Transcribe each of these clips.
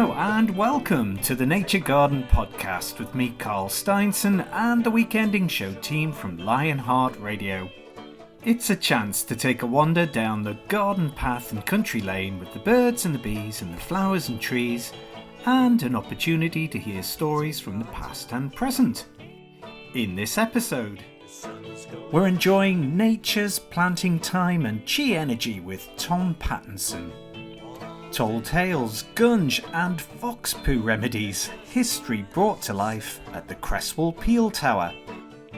Hello and welcome to the Nature Garden Podcast with me, Carl Steinson, and the weekending show team from Lionheart Radio. It's a chance to take a wander down the garden path and country lane with the birds and the bees and the flowers and trees, and an opportunity to hear stories from the past and present. In this episode, we're enjoying nature's planting time and chi energy with Tom Pattinson. Tall tales, gunge and fox poo remedies, history brought to life at the Cresswell Pele Tower.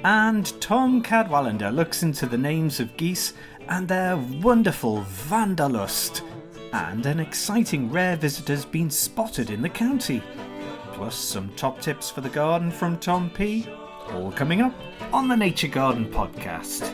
And Tom Cadwallender looks into the names of geese and their wonderful wanderlust, and an exciting rare visitor's been spotted in the county. Plus some top tips for the garden from Tom P. All coming up on the Nature Garden Podcast.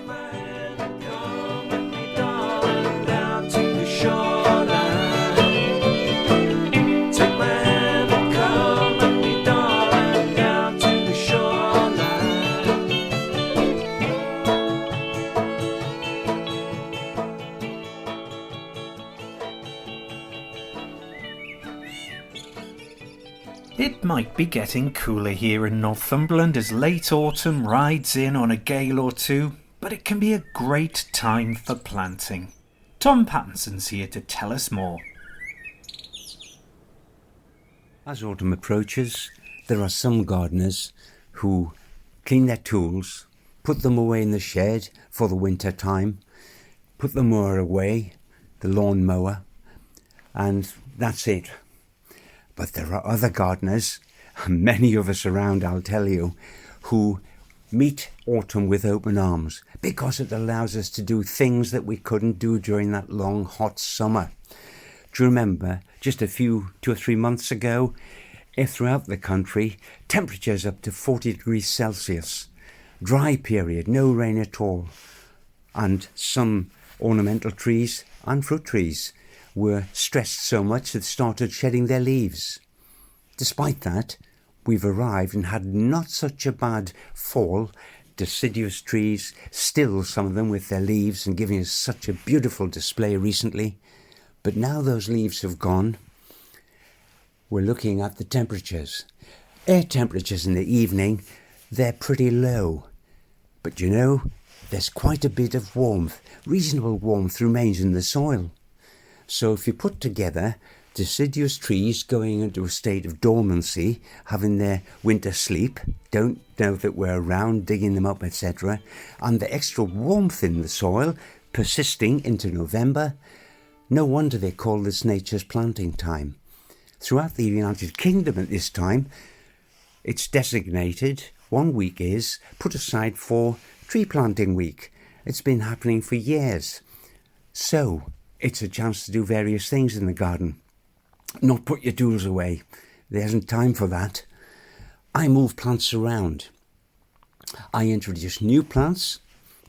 It might be getting cooler here in Northumberland as late autumn rides in on a gale or two, but it can be a great time for planting. Tom Pattinson's here to tell us more. As autumn approaches, there are some gardeners who clean their tools, put them away in the shed for the winter time, put the mower away, the lawn mower, and that's it. But there are other gardeners, many of us around, I'll tell you, who meet autumn with open arms because it allows us to do things that we couldn't do during that long, hot summer. Do you remember just 2 or 3 months ago, throughout the country, temperatures up to 40 degrees Celsius, dry period, no rain at all, and some ornamental trees and fruit trees were stressed so much that started shedding their leaves. Despite that, we've arrived and had not such a bad fall. Deciduous trees, still some of them with their leaves and giving us such a beautiful display recently. But now those leaves have gone, we're looking at the temperatures. Air temperatures in the evening, they're pretty low. But you know, there's quite a bit of warmth, reasonable warmth remains in the soil. So if you put together deciduous trees going into a state of dormancy, having their winter sleep, don't know that we're around, digging them up, etc., and the extra warmth in the soil persisting into November, no wonder they call this nature's planting time. Throughout the United Kingdom at this time, it's designated, 1 week is put aside for tree planting week. It's been happening for years. So it's a chance to do various things in the garden. Not put your tools away. There isn't time for that. I move plants around. I introduce new plants,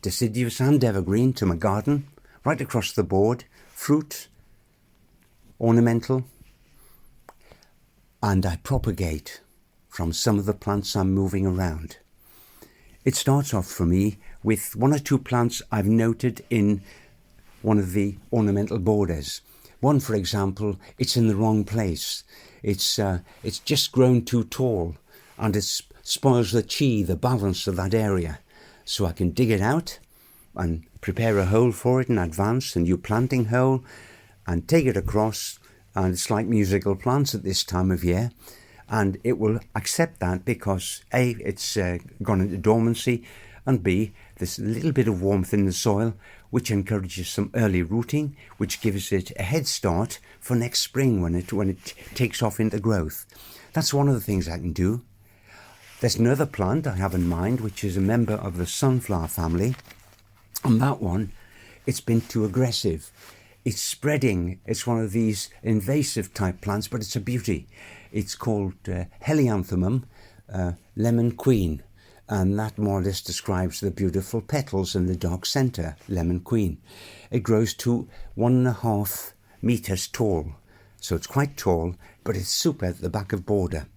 deciduous and evergreen, to my garden, right across the board, fruit, ornamental, and I propagate from some of the plants I'm moving around. It starts off for me with 1 or 2 plants I've noted in one of the ornamental borders. One, for example, it's in the wrong place. It's just grown too tall, and it spoils the chi, the balance of that area. So I can dig it out and prepare a hole for it in advance, a new planting hole, and take it across. And it's like musical plants at this time of year, and it will accept that because A, it's gone into dormancy, and B, there's a little bit of warmth in the soil, which encourages some early rooting, which gives it a head start for next spring when it takes off into growth. That's one of the things I can do. There's another plant I have in mind, which is a member of the sunflower family. And that one, it's been too aggressive. It's spreading. It's one of these invasive type plants, but it's a beauty. It's called Helianthemum lemon queen. And that more or less describes the beautiful petals in the dark centre, lemon queen. It grows to 1.5 metres tall, so it's quite tall, but it's super at the back of border.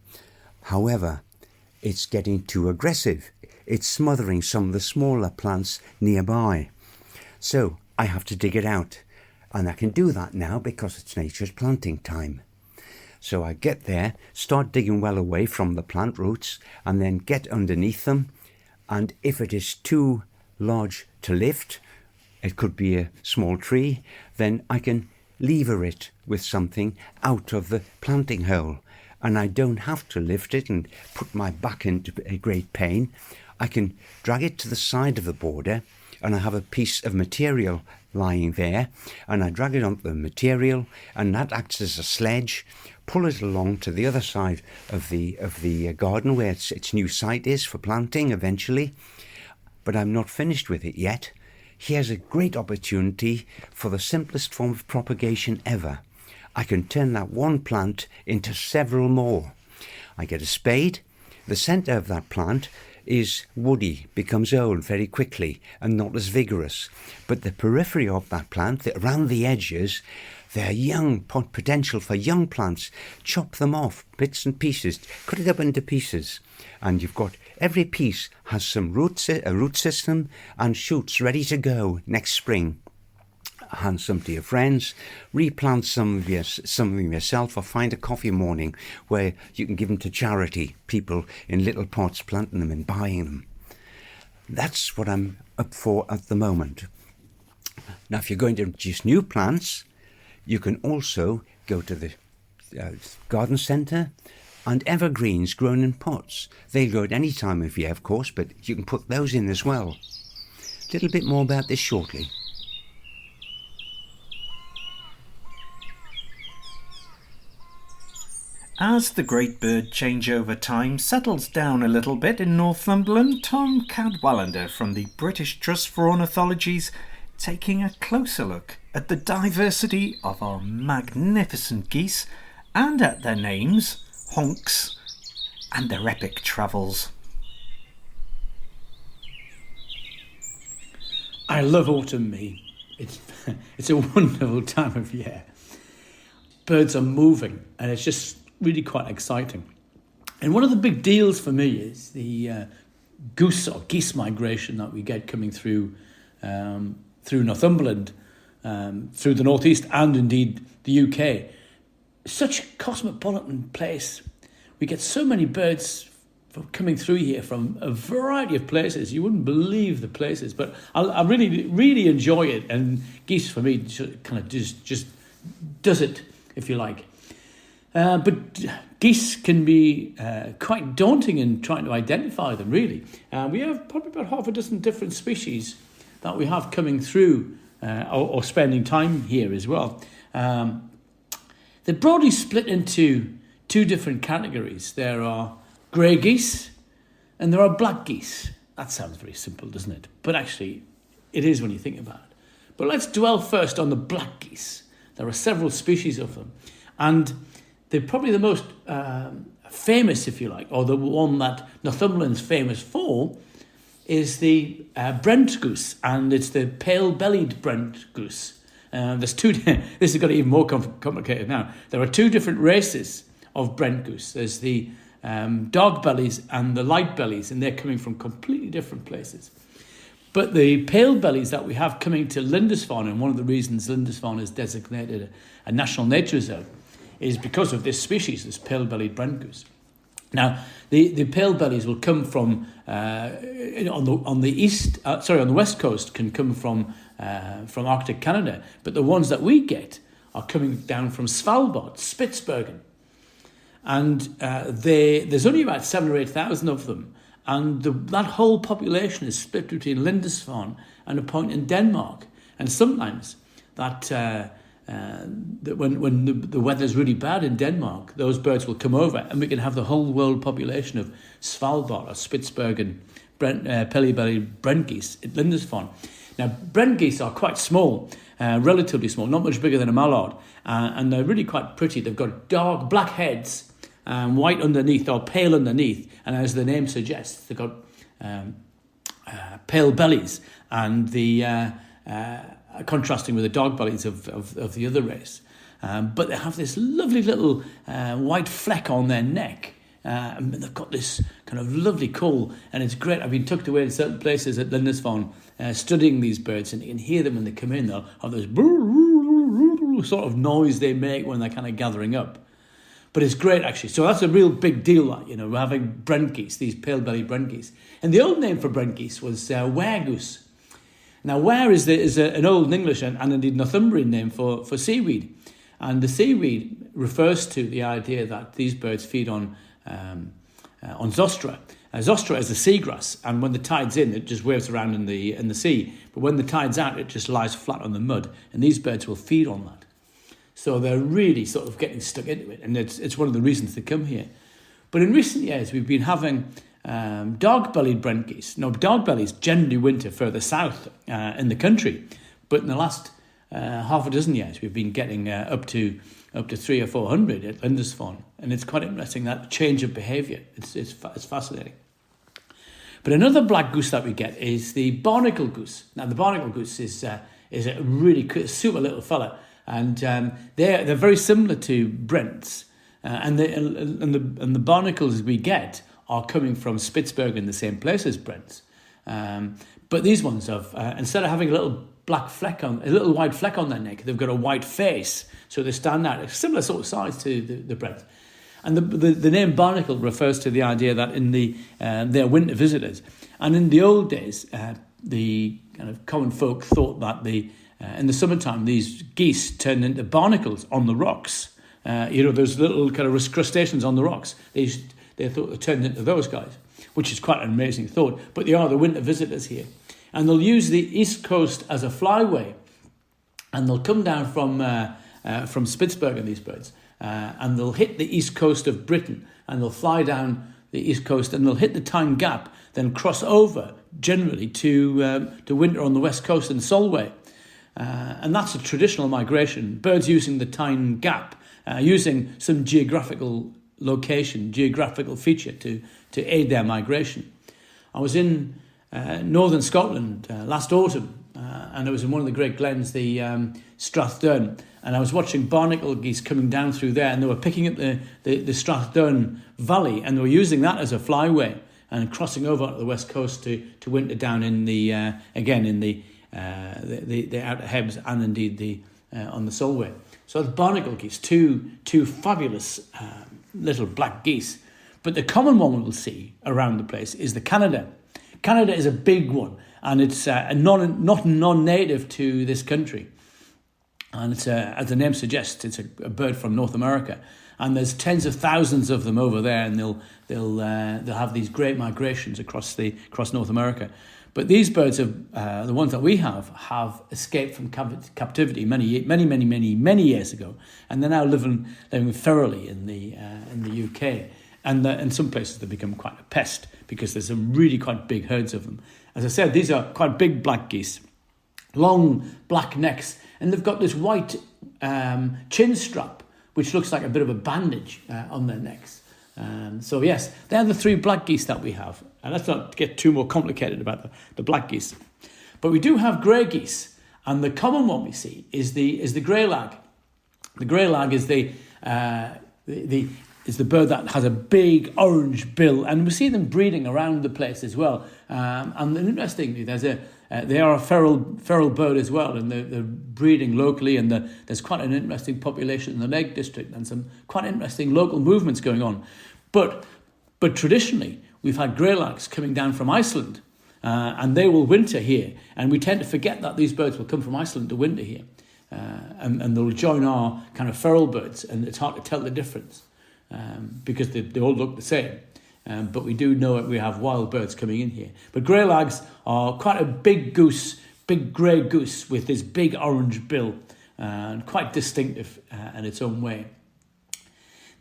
However, it's getting too aggressive. It's smothering some of the smaller plants nearby. So I have to dig it out, and I can do that now because it's nature's planting time. So I get there, start digging well away from the plant roots, and then get underneath them. And if it is too large to lift, it could be a small tree, then I can lever it with something out of the planting hole. And I don't have to lift it and put my back into a great pain. I can drag it to the side of the border, and I have a piece of material lying there, and I drag it onto the material, and that acts as a sledge, pull it along to the other side of the garden where its new site is for planting eventually. But I'm not finished with it yet. Here's a great opportunity for the simplest form of propagation ever. I can turn that one plant into several more. I get a spade. The centre of that plant is woody, becomes old very quickly and not as vigorous. But the periphery of that plant, around the edges, they're young, potential for young plants. Chop them off, bits and pieces, cut it up into pieces. And you've got, every piece has some a root system and shoots ready to go next spring. Hand some to your friends, replant some yourself, or find a coffee morning where you can give them to charity, people in little pots planting them and buying them. That's what I'm up for at the moment. Now, if you're going to introduce new plants, you can also go to the garden centre and evergreens grown in pots. They grow at any time of year, of course, but you can put those in as well. A little bit more about this shortly. As the great bird changeover time settles down a little bit in Northumberland, Tom Cadwallender from the British Trust for Ornithology's taking a closer look at the diversity of our magnificent geese and at their names, honks, and their epic travels. I love autumn, me. It's a wonderful time of year. Birds are moving, and it's just really quite exciting. And one of the big deals for me is the goose or geese migration that we get coming through Northumberland, through the northeast and indeed the UK. Such a cosmopolitan place. We get so many birds coming through here from a variety of places. You wouldn't believe the places, but I really, really enjoy it. And geese for me kind of just does it, if you like. But geese can be quite daunting in trying to identify them, really. We have probably about half a dozen different species that we have coming through or spending time here as well. They're broadly split into two different categories. There are grey geese and there are black geese. That sounds very simple, doesn't it? But actually, it is when you think about it. But let's dwell first on the black geese. There are several species of them. And they're probably the most famous, if you like, or the one that Northumberland's famous for, is the Brent goose, and it's the pale-bellied Brent goose. There's two. This has got even more complicated now. There are two different races of Brent goose. There's the dark bellies and the light bellies, and they're coming from completely different places. But the pale bellies that we have coming to Lindisfarne, and one of the reasons Lindisfarne is designated a national nature reserve, is because of this species, this pale-bellied Brent goose. Now, the pale bellies will come from on the west coast, can come from Arctic Canada, but the ones that we get are coming down from Svalbard, Spitsbergen, and there's only about 7,000 or 8,000 of them, and that whole population is split between Lindisfarne and a point in Denmark, and sometimes that when the weather's really bad in Denmark, those birds will come over and we can have the whole world population of Svalbard or Spitsbergen pale-bellied Brent geese at Lindisfarne. Now, Brent geese are quite small, relatively small, not much bigger than a mallard, and they're really quite pretty. They've got dark black heads, white underneath or pale underneath, and as the name suggests, they've got pale bellies, and the contrasting with the dog bellies of the other race. But they have this lovely little white fleck on their neck. And they've got this kind of lovely call, and it's great. I've been tucked away in certain places at Lindisfarne studying these birds, and you can hear them when they come in. They'll have this sort of noise they make when they're kind of gathering up. But it's great, actually. So that's a real big deal, that, you know, we're having Brent geese, these pale-bellied Brent geese. And the old name for Brent geese was were goose. Now, were is an Old English and indeed Northumbrian name for seaweed. And the seaweed refers to the idea that these birds feed on zostra. Zostra is a seagrass, and when the tide's in, it just waves around in the sea. But when the tide's out, it just lies flat on the mud, and these birds will feed on that. So they're really sort of getting stuck into it, and it's one of the reasons they come here. But in recent years, we've been having dark-bellied Brent geese. Now, dark-bellies generally winter further south in the country, but in the last half a dozen years, we've been getting up to 300 or 400 at Lindisfarne, and it's quite interesting, that change of behaviour. It's fascinating. But another black goose that we get is the barnacle goose. Now, the barnacle goose is a really super little fella, and they're very similar to Brents, and the barnacles we get are coming from Spitsbergen, the same place as Brents. But these ones have instead of having a little white fleck on their neck, they've got a white face, so they stand out. It's similar sort of size to the Brent. And the name barnacle refers to the idea that they're winter visitors. And in the old days, the kind of common folk thought that in the summertime, these geese turned into barnacles on the rocks. Those little kind of crustaceans on the rocks. They thought they turned into those guys, which is quite an amazing thought. But they are the winter visitors here. And they'll use the east coast as a flyway. And they'll come down from Spitsbergen, these birds. And they'll hit the east coast of Britain, and they'll fly down the east coast, and they'll hit the Tyne Gap, then cross over generally to winter on the west coast in Solway. And that's a traditional migration. Birds using the Tyne Gap, using some geographical feature to aid their migration. I was in northern Scotland last autumn, and it was in one of the great glens, the Strathdurn, and I was watching barnacle geese coming down through there, and they were picking up the Strathdurn Valley, and they were using that as a flyway and crossing over to the west coast to winter down in the Outer Hebrides and indeed on the Solway. So the barnacle geese, two fabulous little black geese. But the common one we'll see around the place is the Canada. Canada is a big one, and it's not non-native to this country. And it's as the name suggests, it's a bird from North America, and there's tens of thousands of them over there, and they'll have these great migrations across North America. But these birds the ones that we have escaped from captivity many years ago, and they're now living ferally in the UK. And in some places they become quite a pest because there's some really quite big herds of them. As I said, these are quite big black geese, long black necks, and they've got this white chin strap, which looks like a bit of a bandage on their necks. So yes, they're the three black geese that we have. And let's not get too more complicated about the black geese. But we do have grey geese, and the common one we see is the grey lag. The grey lag is the bird that has a big orange bill, and we see them breeding around the place as well. And interestingly, they are a feral bird as well, and they're breeding locally, and there's quite an interesting population in the Lake District, and some quite interesting local movements going on. But traditionally, we've had greylags coming down from Iceland, and they will winter here, and we tend to forget that these birds will come from Iceland to winter here, and they'll join our kind of feral birds, and it's hard to tell the difference. Because they all look the same. But we do know that we have wild birds coming in here. But greylags are quite a big goose, big grey goose with this big orange bill, and quite distinctive in its own way.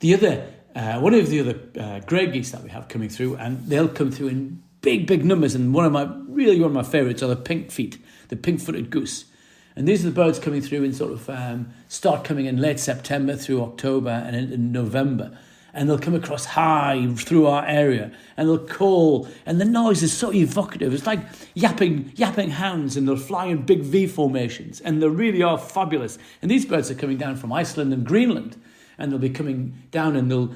One of the other grey geese that we have coming through, and they'll come through in big numbers, and one of my favourites are the pink-footed goose. And these are the birds coming through in sort of start coming in late September through October and in November. And they'll come across high through our area, and they'll call, and the noise is so evocative. It's like yapping hounds, and they'll fly in big V formations, and they really are fabulous. And these birds are coming down from Iceland and Greenland, and they'll be coming down, and they'll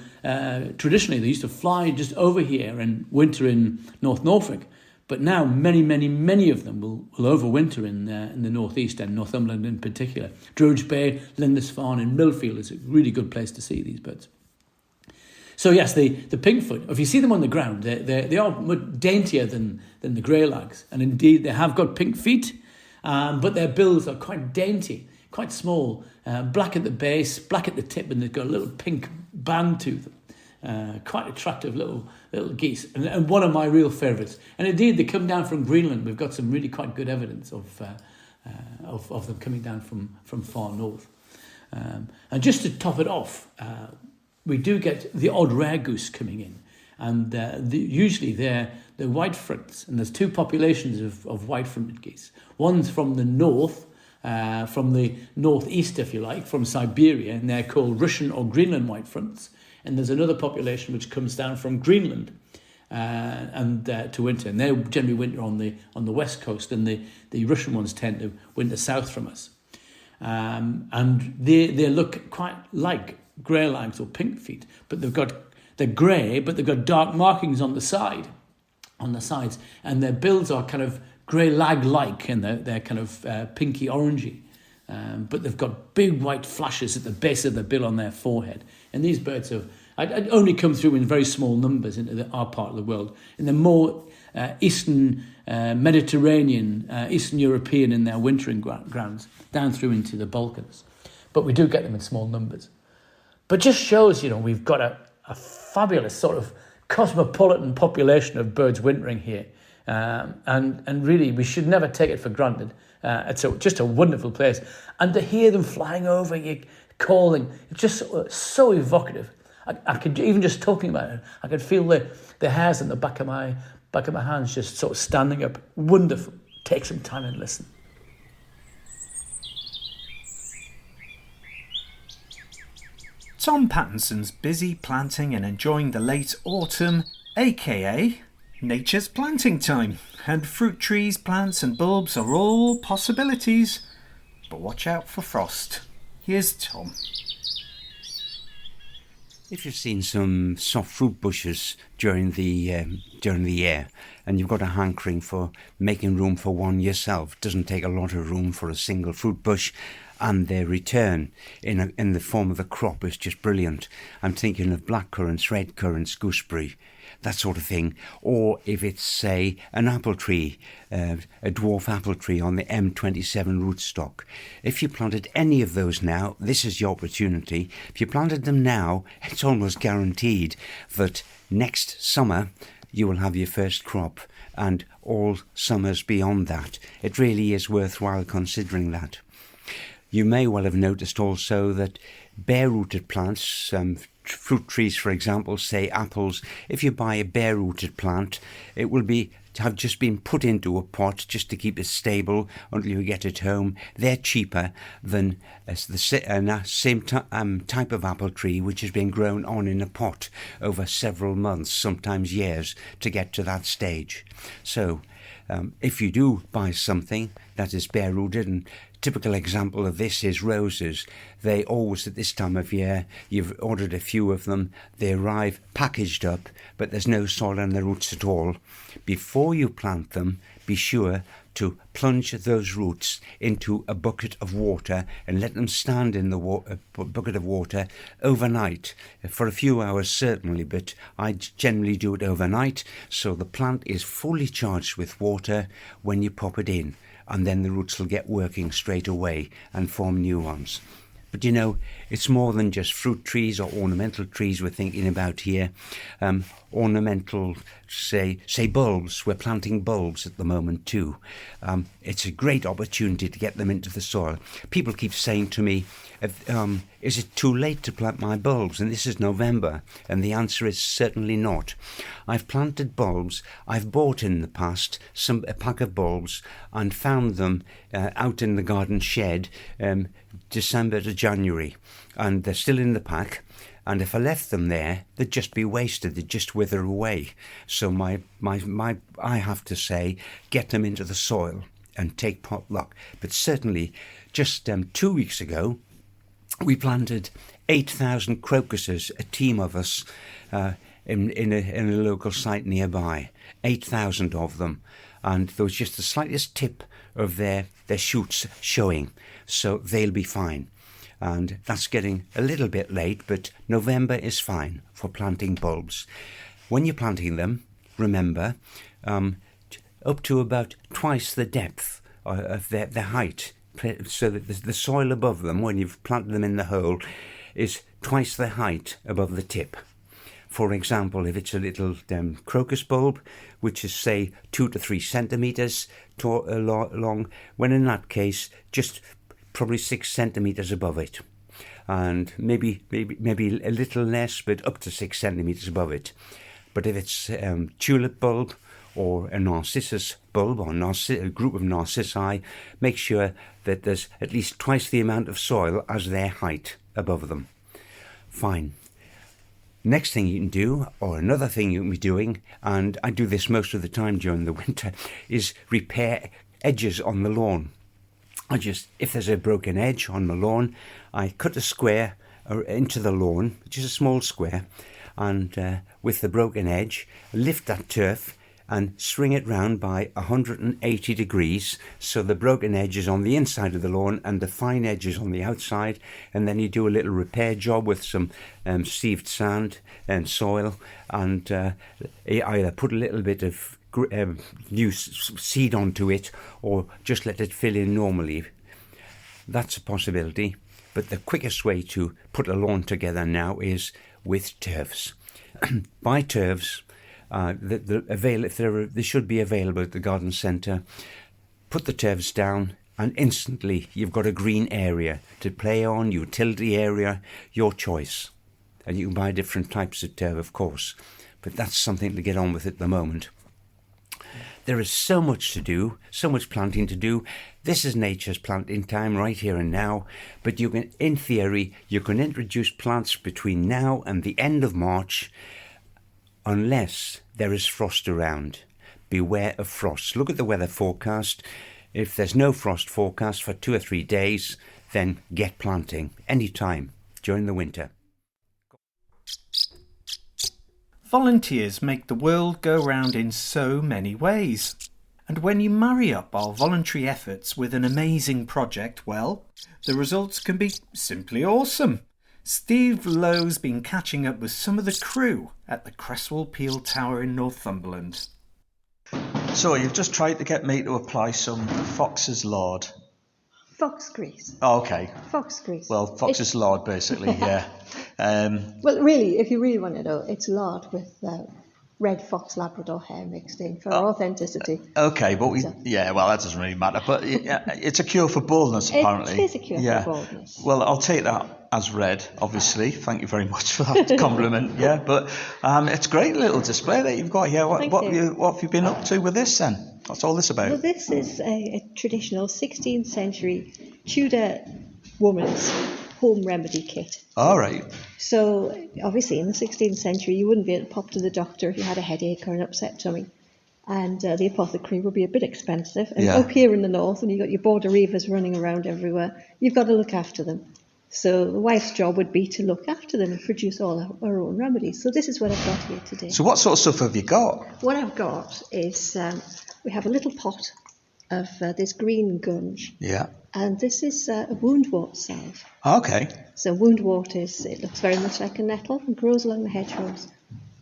traditionally they used to fly just over here and winter in North Norfolk. But now many of them will overwinter in the northeast, and Northumberland in particular. Druridge Bay, Lindisfarne and Millfield is a really good place to see these birds. So yes, the pinkfoot, if you see them on the ground, they are much daintier than the greylags. And indeed, they have got pink feet, but their bills are quite dainty, quite small, black at the base, black at the tip, and they've got a little pink band to them. Quite attractive little geese, and one of my real favourites. And indeed, they come down from Greenland. We've got some really quite good evidence of them coming down from far north. And just to top it off, we do get the odd rare goose coming in, and usually they're white fronts, and there's two populations of white-fronted geese. One's from the north, from the northeast, if you like, from Siberia, and they're called Russian or Greenland white fronts. And there's another population which comes down from Greenland to winter, and they generally winter on the west coast, and the Russian ones tend to winter south from us. And they look quite like greylags or pink feet, but they're grey, but they've got dark markings on the sides, and their bills are kind of greylag-like, and they're kind of pinky orangey. But they've got big white flashes at the base of the bill on their forehead. And these birds I'd only come through in very small numbers into our part of the world. In the more Eastern Mediterranean, Eastern European in their wintering grounds, down through into the Balkans. But we do get them in small numbers. But just shows, we've got a fabulous sort of cosmopolitan population of birds wintering here. And really, we should never take it for granted. It's just a wonderful place. And to hear them flying over you, calling, it's just so evocative. I could, even just talking about it, I could feel the hairs on the back of my hands just sort of standing up. Wonderful. Take some time and listen. Tom Pattinson's busy planting and enjoying the late autumn, aka nature's planting time, and fruit trees, plants and bulbs are all possibilities, but watch out for frost. Here's Tom. If you've seen some soft fruit bushes during the year, and you've got a hankering for making room for one yourself, doesn't take a lot of room for a single fruit bush, and their return in the form of a crop is just brilliant. I'm thinking of blackcurrants, red currants, gooseberry, that sort of thing. Or if it's, say, an apple tree, a dwarf apple tree on the M27 rootstock. If you planted any of those now, this is your opportunity. If you planted them now, it's almost guaranteed that next summer you will have your first crop, and all summers beyond that. It really is worthwhile considering that. You may well have noticed also that bare-rooted plants, fruit trees, for example, say apples, if you buy a bare-rooted plant, it will have just been put into a pot just to keep it stable until you get it home. They're cheaper than the same type of apple tree which has been grown on in a pot over several months, sometimes years, to get to that stage. So if you do buy something that is bare-rooted, and typical example of this is roses. They always, at this time of year, you've ordered a few of them, they arrive packaged up, but there's no soil in the roots at all. Before you plant them, be sure to plunge those roots into a bucket of water and let them stand in the bucket of water overnight, for a few hours certainly, but I generally do it overnight, so the plant is fully charged with water when you pop it in, and then the roots will get working straight away and form new ones. But it's more than just fruit trees or ornamental trees we're thinking about here. Ornamental, say bulbs. We're planting bulbs at the moment too. It's a great opportunity to get them into the soil. People keep saying to me, is it too late to plant my bulbs? And this is November. And the answer is certainly not. I've planted bulbs. I've bought in the past a pack of bulbs and found them out in the garden shed December to January. And they're still in the pack. And if I left them there, they'd just be wasted. They'd just wither away. So I have to say, get them into the soil and take pot luck. But certainly, just 2 weeks ago, we planted 8,000 crocuses, a team of us, in a local site nearby. 8,000 of them. And there was just the slightest tip of their shoots showing. So they'll be fine. and that's getting a little bit late, but November is fine for planting bulbs. When you're planting them, remember, up to about twice the depth of their height, so that the soil above them, when you've planted them in the hole, is twice the height above the tip. For example, if it's a little crocus bulb, which is, say, 2 to 3 centimetres long, when in that case, just probably 6 centimetres above it. And maybe a little less, but up to 6 centimetres above it. But if it's tulip bulb or a narcissus bulb or a group of narcissi, make sure that there's at least twice the amount of soil as their height above them. Fine. Next thing you can do, or another thing you can be doing, and I do this most of the time during the winter, is repair edges on the lawn. If there's a broken edge on the lawn, I cut a square into the lawn, which is a small square, and with the broken edge, lift that turf and swing it round by 180 degrees, so the broken edge is on the inside of the lawn and the fine edge is on the outside, and then you do a little repair job with some sieved sand and soil, and either put a little bit of new seed onto it or just let it fill in normally. That's a possibility, but the quickest way to put a lawn together now is with turfs. Buy turfs. They should be available at the garden centre. Put the turfs down and instantly you've got a green area to play on, utility area, your choice. And you can buy different types of turf, of course, but that's something to get on with at the moment. There is so much to do, so much planting to do. This is nature's planting time right here and now, but in theory, you can introduce plants between now and the end of March, unless there is frost around. Beware of frost. Look at the weather forecast. If there's no frost forecast for 2 or 3 days, then get planting any time during the winter. Volunteers make the world go round in so many ways. And when you marry up our voluntary efforts with an amazing project, well, the results can be simply awesome. Steve Lowe's been catching up with some of the crew at the Cresswell Pele Tower in Northumberland. So you've just tried to get me to apply some fox's lard. Fox grease. Oh, okay. Fox grease. Well, fox's lard, basically, yeah. Well, really, if you really want to know, it's lard with red fox Labrador hair mixed in for authenticity. Okay, but well, that doesn't really matter. But it's a cure for baldness, apparently. It is a cure for baldness. Well, I'll take that as read, obviously. Thank you very much for that compliment. Yeah, but it's a great little display that you've got here. What have you been up to with this then? What's all this about? Well, this is a traditional 16th century Tudor woman's home remedy kit. All right. So, obviously, in the 16th century, you wouldn't be able to pop to the doctor if you had a headache or an upset tummy. And the apothecary would be a bit expensive. And up here in the north, and you've got your border reivers running around everywhere, you've got to look after them. So the wife's job would be to look after them and produce all her own remedies. So this is what I've got here today. So what sort of stuff have you got? What I've got is we have a little pot of this green gunge. Yeah. And this is a woundwort salve. Okay. So woundwort it looks very much like a nettle and grows along the hedgerows.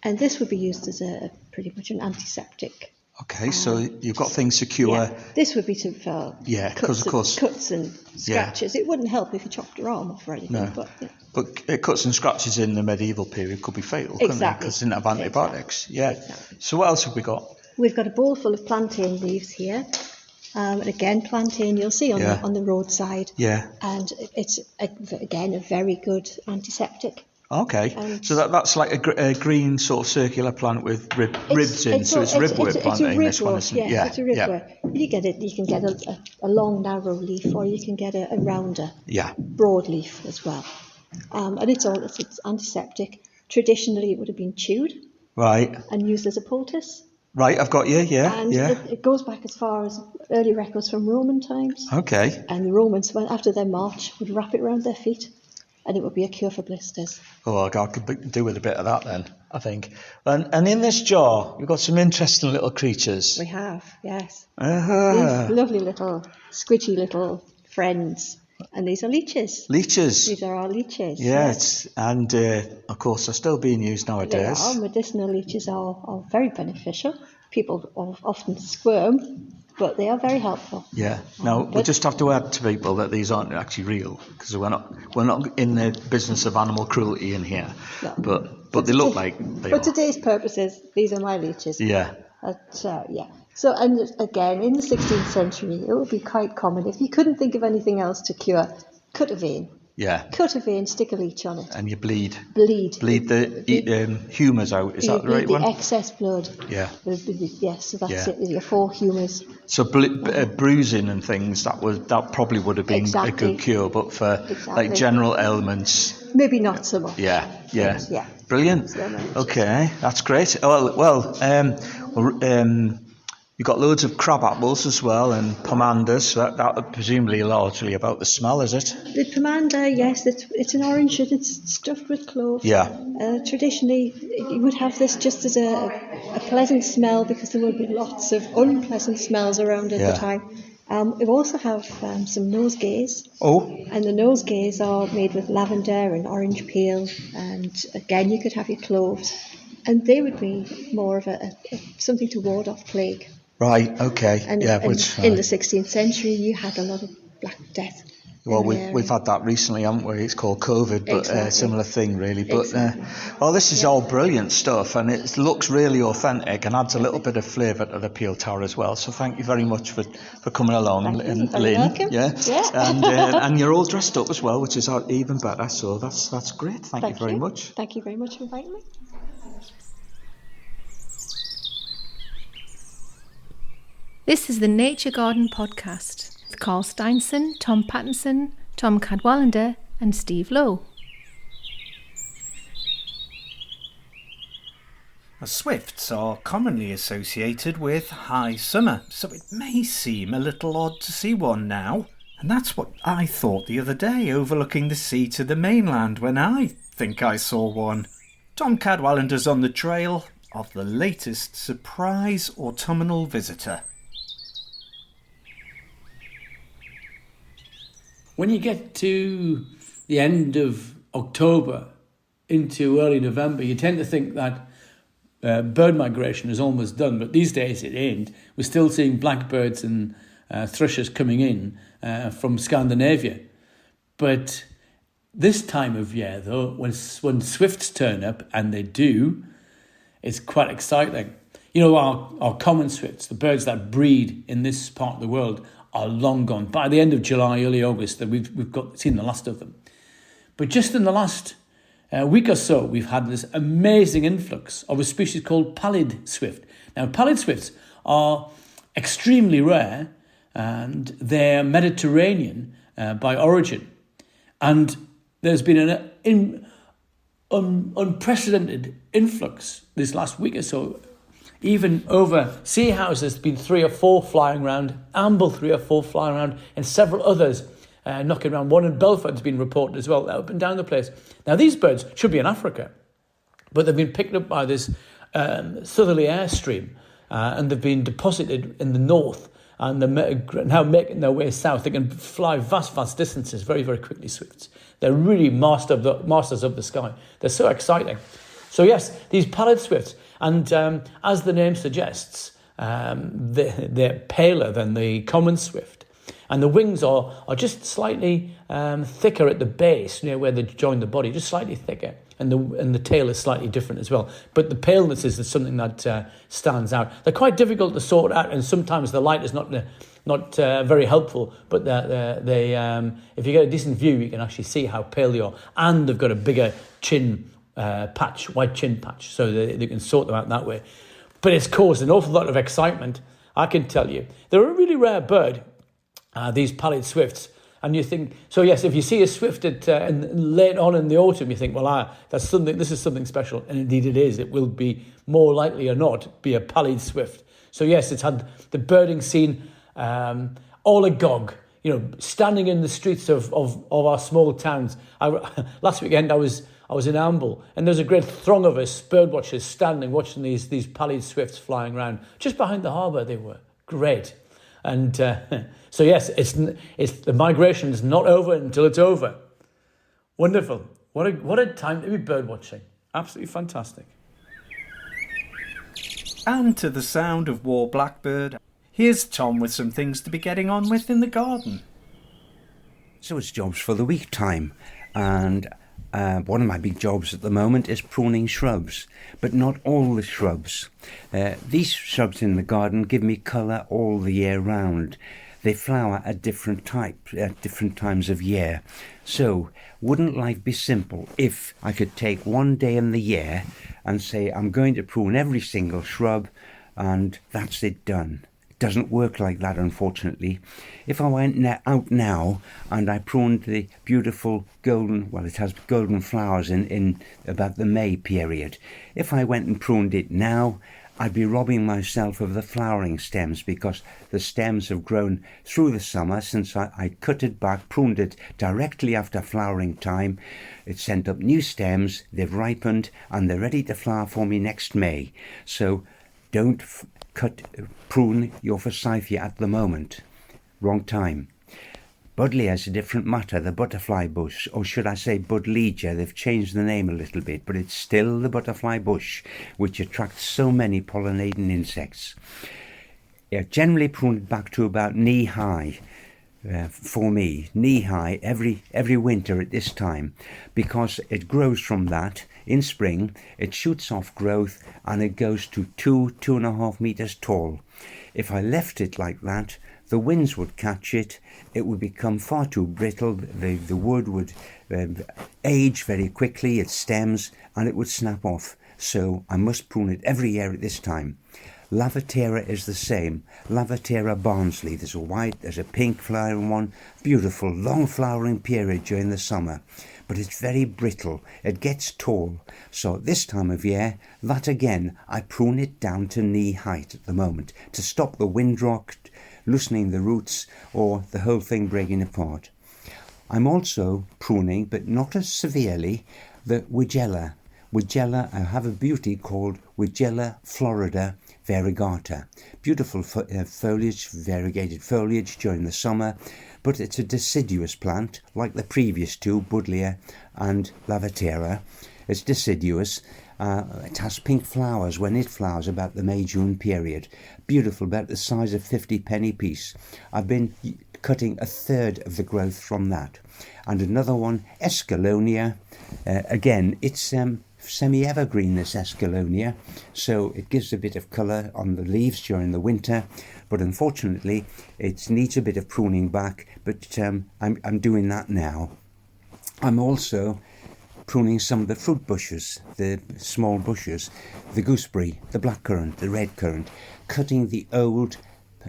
And this would be used as pretty much an antiseptic. Okay, so you've got things to cure. Yeah, this would be for cuts and scratches. Yeah. It wouldn't help if you chopped your arm off or anything. No. But cuts and scratches in the medieval period could be fatal, couldn't they? Because they didn't have antibiotics. Exactly. Yeah. Exactly. So what else have we got? We've got a bowl full of plantain leaves here. And again, plantain you'll see on the roadside. Yeah. And it's, again, a very good antiseptic. Okay, so that's like a green sort of circular plant with ribs in, so it's ribwort planting, this one, isn't it? Yeah, it's a ribwort. You can get a long, narrow leaf, or you can get a rounder, broad leaf as well. And it's antiseptic. Traditionally, it would have been chewed. Right. And used as a poultice. Right, I've got you, And it goes back as far as early records from Roman times. Okay. And the Romans, after their march, would wrap it around their feet. And it would be a cure for blisters. Oh, I could do with a bit of that then, I think. And in this jar, we've got some interesting little creatures. We have, yes. These lovely little, squidgy little friends. And these are leeches. Leeches. These are our leeches. Yes, and of course they're still being used nowadays. They are. Medicinal leeches are very beneficial. People often squirm, but they are very helpful. Yeah. Now we just have to add to people that these aren't actually real, because we're not in the business of animal cruelty in here. No. But they look like they are. For today's purposes, these are my leeches. Yeah. Yeah. So, and again, in the 16th century, it would be quite common, if you couldn't think of anything else to cure, cut a vein. Yeah. Cut a vein, stick a leech on it. And you bleed. Bleed the humours out. Is that the right one? The excess blood. Yeah. Yes, so that's it. Your 4 humours. So bruising and things, that probably would have been a good cure, but for like general ailments, maybe not so much. Yeah. Yeah. Brilliant. Okay, that's great. You've got loads of crab apples as well, and pomanders. So that presumably largely about the smell, is it? The pomander, yes, it's an orange and it's stuffed with cloves. Yeah. Traditionally, you would have this just as a pleasant smell, because there would be lots of unpleasant smells around at the time. We also have some nosegays. Oh. And the nosegays are made with lavender and orange peel, and again, you could have your cloves, and they would be more of a something to ward off plague. Right, okay. And in the 16th century, you had a lot of Black Death. Well, we've had that recently, haven't we? It's called COVID, but Exactly. Similar thing, really. But Exactly. This is all brilliant stuff, and it looks really authentic and adds a little bit of flavour to the Pele Tower as well. So thank you very much for coming along, Lynn. Welcome. Yeah. And you're all dressed up as well, which is even better. So that's great. Thank you very much. Thank you very much for inviting me. This is the Nature Garden Podcast with Carl Steinson, Tom Pattinson, Tom Cadwallender and Steve Lowe. Swifts are commonly associated with high summer, so it may seem a little odd to see one now. And that's what I thought the other day overlooking the sea to the mainland when I think I saw one. Tom Cadwallender's on the trail of the latest surprise autumnal visitor. When you get to the end of October into early November, you tend to think that bird migration is almost done, but these days it ain't. We're still seeing blackbirds and thrushes coming in from Scandinavia. But this time of year, though, when swifts turn up, and they do, it's quite exciting. You know, our common swifts, the birds that breed in this part of the world, are long gone. By the end of July, early August, that we've seen the last of them. But just in the last week or so, we've had this amazing influx of a species called pallid swift. Now, pallid swifts are extremely rare, and they're Mediterranean by origin. And there's been an unprecedented influx this last week or so. Even over Seahouse, there's been 3 or 4 flying around, Amble 3 or 4 flying around, and several others knocking around. One in Belford's been reported as well, up and down the place. Now, these birds should be in Africa, but they've been picked up by this southerly airstream, and they've been deposited in the north, and they're now making their way south. They can fly vast distances very, very quickly, swifts. They're really masters of the sky. They're so exciting. So yes, these pallid swifts, and as the name suggests, they're paler than the common swift. And the wings are just slightly thicker at the base, near where they join the body, just slightly thicker. And the tail is slightly different as well. But the paleness is something that stands out. They're quite difficult to sort out, and sometimes the light is not very helpful. But if you get a decent view, you can actually see how pale they are. And they've got a bigger chin patch, white chin patch, so they can sort them out that way. But it's caused an awful lot of excitement, I can tell you. They're a really rare bird, these pallid swifts. And you think, so yes, if you see a swift late on in the autumn, you think, well, this is something special. And indeed it is. It will be more likely or not be a pallid swift. So yes, it's had the birding scene all agog, standing in the streets of our small towns. Last weekend I was in Amble, and there's a great throng of us bird watchers standing watching these pallid swifts flying around. Just behind the harbour they were. Great. And so yes, it's the migration is not over until it's over. Wonderful. What a time to be bird watching. Absolutely fantastic. And to the sound of War Blackbird, here's Tom with some things to be getting on with in the garden. So it's jobs for the week time, and one of my big jobs at the moment is pruning shrubs, but not all the shrubs. These shrubs in the garden give me colour all the year round. They flower at different times of year. So, wouldn't life be simple if I could take one day in the year and say I'm going to prune every single shrub and that's it done? It doesn't work like that, unfortunately. If I went out now and I pruned the beautiful it has golden flowers in about the May period. If I went and pruned it now, I'd be robbing myself of the flowering stems, because the stems have grown through the summer since I cut it back, pruned it directly after flowering time. It sent up new stems, they've ripened, and they're ready to flower for me next May. So don't prune your forsythia at the moment. Wrong time. Buddleia is a different matter, the butterfly bush, or should I say Buddleia. They've changed the name a little bit, but it's still the butterfly bush, which attracts so many pollinating insects. Generally pruned back to about knee-high, for me, knee-high every winter at this time, because it grows from that. In spring, it shoots off growth and it goes to 2.5 meters tall. If I left it like that, the winds would catch it, it would become far too brittle, the wood would age very quickly, its stems, and it would snap off. So I must prune it every year at this time. Lavatera is the same. Lavatera Barnsley. There's a white, there's a pink flowering one. Beautiful, long flowering period during the summer. But it's very brittle. It gets tall. So at this time of year, that again, I prune it down to knee height at the moment to stop the windrock, loosening the roots, or the whole thing breaking apart. I'm also pruning, but not as severely, the Weigela. Weigela, I have a beauty called Weigela Florida variegata. Beautiful foliage, variegated foliage during the summer, but it's a deciduous plant, like the previous two, Buddleia and Lavatera. It's deciduous. It has pink flowers when it flowers about the May-June period. Beautiful, about the size of 50 penny piece. I've been cutting a third of the growth from that. And another one, Escalonia. Again, it's semi-evergreen, this Escalonia, so it gives a bit of colour on the leaves during the winter, but unfortunately it needs a bit of pruning back, but I'm doing that now. I'm also pruning some of the fruit bushes, the small bushes, the gooseberry, the blackcurrant, the red currant, cutting the old,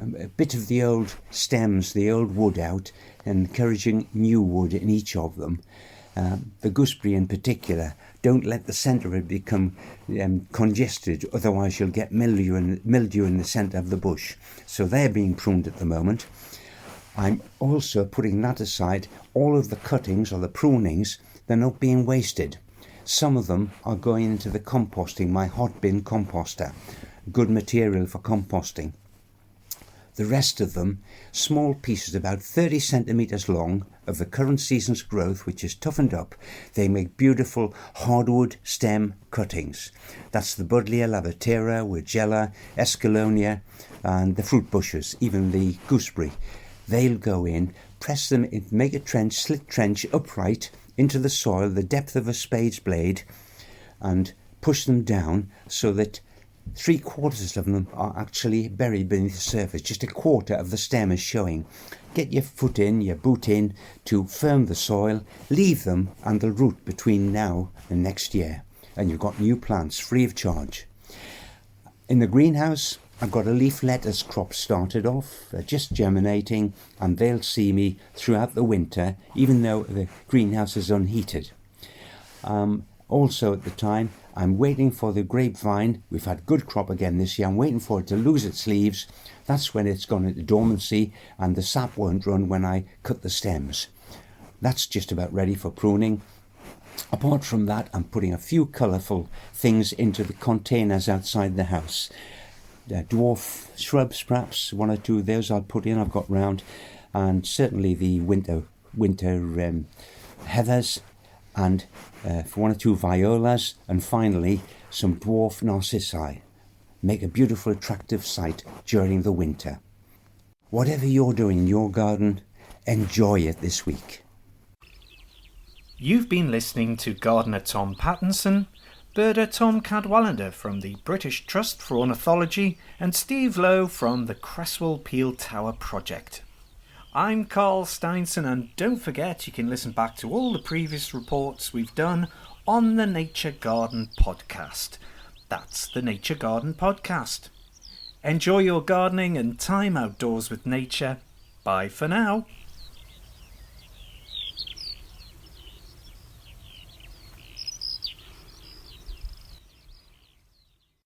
a bit of the old stems, the old wood out, and encouraging new wood in each of them. The gooseberry in particular, don't let the centre of it become congested, otherwise you'll get mildew in the centre of the bush. So they're being pruned at the moment. I'm also putting that aside. All of the cuttings or the prunings, they're not being wasted. Some of them are going into the composting, my hot bin composter, good material for composting. The rest of them, small pieces about 30 centimetres long of the current season's growth, which is toughened up, they make beautiful hardwood stem cuttings. That's the Buddleia, Lavatera, Weigela, Escalonia, and the fruit bushes, even the gooseberry. They'll go in, press them in, make a trench, slit trench upright into the soil, the depth of a spade's blade, and push them down so that 3/4 of them are actually buried beneath the surface. Just a quarter of the stem is showing. Get your foot in, your boot in to firm the soil, leave them and they'll root between now and next year. And you've got new plants free of charge. In the greenhouse, I've got a leaf lettuce crop started off. They're just germinating and they'll see me throughout the winter, even though the greenhouse is unheated. Also at the time, I'm waiting for the grapevine. We've had good crop again this year. I'm waiting for it to lose its leaves. That's when it's gone into dormancy and the sap won't run when I cut the stems. That's just about ready for pruning. Apart from that, I'm putting a few colourful things into the containers outside the house. dwarf shrubs, perhaps one or two of those I'll put in. I've got round, and certainly the winter heathers, and for one or two violas, and finally some dwarf narcissi. Make a beautiful, attractive sight during the winter. Whatever you're doing in your garden, enjoy it this week. You've been listening to gardener Tom Pattinson, birder Tom Cadwallender from the British Trust for Ornithology, and Steve Lowe from the Cresswell Pele Tower project. I'm Carl Steinson, and don't forget you can listen back to all the previous reports we've done on the Nature Garden podcast. That's the Nature Garden podcast. Enjoy your gardening and time outdoors with nature. Bye for now.